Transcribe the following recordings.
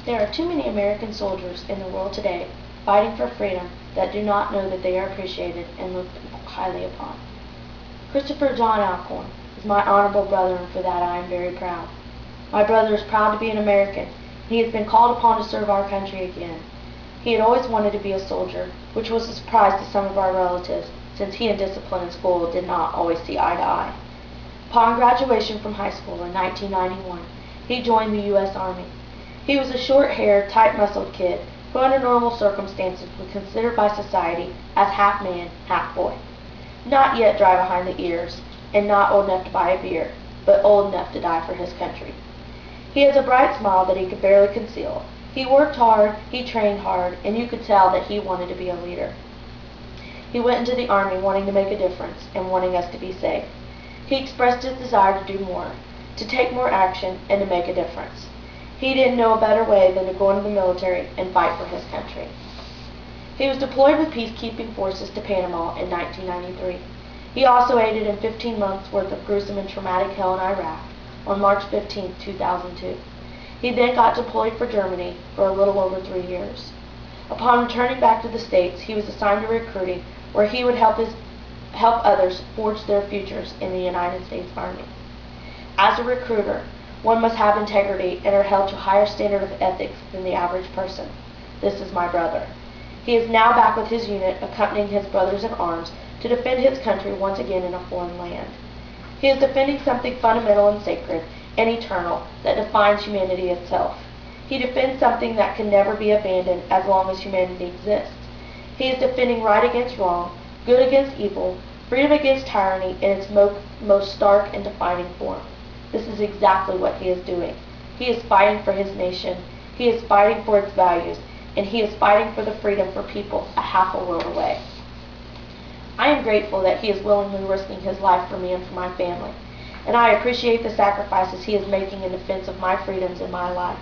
There are too many American soldiers in the world today fighting for freedom that do not know that they are appreciated and looked highly upon. Christopher John Alcorn is my honorable brother, and for that I am very proud. My brother is proud to be an American. He has been called upon to serve our country again. He had always wanted to be a soldier, which was a surprise to some of our relatives, since he and discipline in school did not always see eye to eye. Upon graduation from high school in 1991, he joined the U.S. Army. He was a short-haired, tight-muscled kid who under normal circumstances was considered by society as half man, half boy. Not yet dry behind the ears, and not old enough to buy a beer, but old enough to die for his country. He has a bright smile that he could barely conceal. He worked hard, he trained hard, and you could tell that he wanted to be a leader. He went into the Army wanting to make a difference and wanting us to be safe. He expressed his desire to do more, to take more action, and to make a difference. He didn't know a better way than to go into the military and fight for his country. He was deployed with peacekeeping forces to Panama in 1993. He also aided in 15 months' worth of gruesome and traumatic hell in Iraq on March 15, 2002. He then got deployed for Germany for a little over 3 years. Upon returning back to the States, he was assigned to recruiting, where he would help others forge their futures in the United States Army. As a recruiter, one must have integrity and are held to a higher standard of ethics than the average person. This is my brother. He is now back with his unit, accompanying his brothers in arms to defend his country once again in a foreign land. He is defending something fundamental and sacred and eternal that defines humanity itself. He defends something that can never be abandoned as long as humanity exists. He is defending right against wrong, good against evil, freedom against tyranny in its most stark and defining form. This is exactly what he is doing. He is fighting for his nation. He is fighting for its values. And he is fighting for the freedom for people a half a world away. I am grateful that he is willingly risking his life for me and for my family. And I appreciate the sacrifices he is making in defense of my freedoms in my life.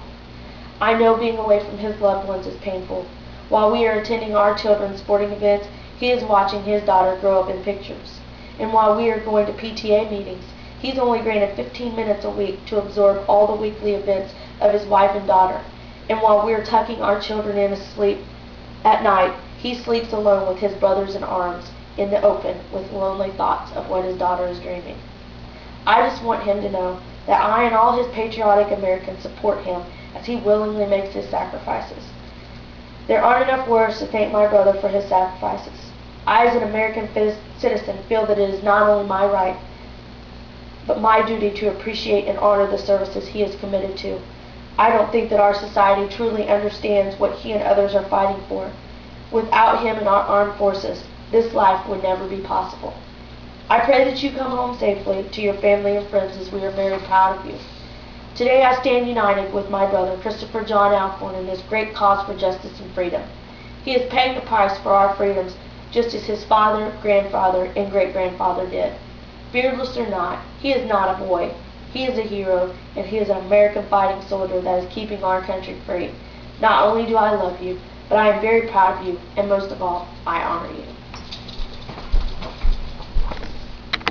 I know being away from his loved ones is painful. While we are attending our children's sporting events, he is watching his daughter grow up in pictures. And while we are going to PTA meetings, he's only granted 15 minutes a week to absorb all the weekly events of his wife and daughter. And while we are tucking our children in asleep at night, he sleeps alone with his brothers in arms in the open with lonely thoughts of what his daughter is dreaming. I just want him to know that I and all his patriotic Americans support him as he willingly makes his sacrifices. There aren't enough words to thank my brother for his sacrifices. I, as an American citizen, feel that it is not only my right, but my duty to appreciate and honor the services he is committed to. I don't think that our society truly understands what he and others are fighting for. Without him and our armed forces, this life would never be possible. I pray that you come home safely to your family and friends, as we are very proud of you. Today I stand united with my brother, Christopher John Alcorn, in this great cause for justice and freedom. He is paying the price for our freedoms, just as his father, grandfather, and great-grandfather did. Fearless or not, he is not a boy. He is a hero, and he is an American fighting soldier that is keeping our country free. Not only do I love you, but I am very proud of you, and most of all, I honor you.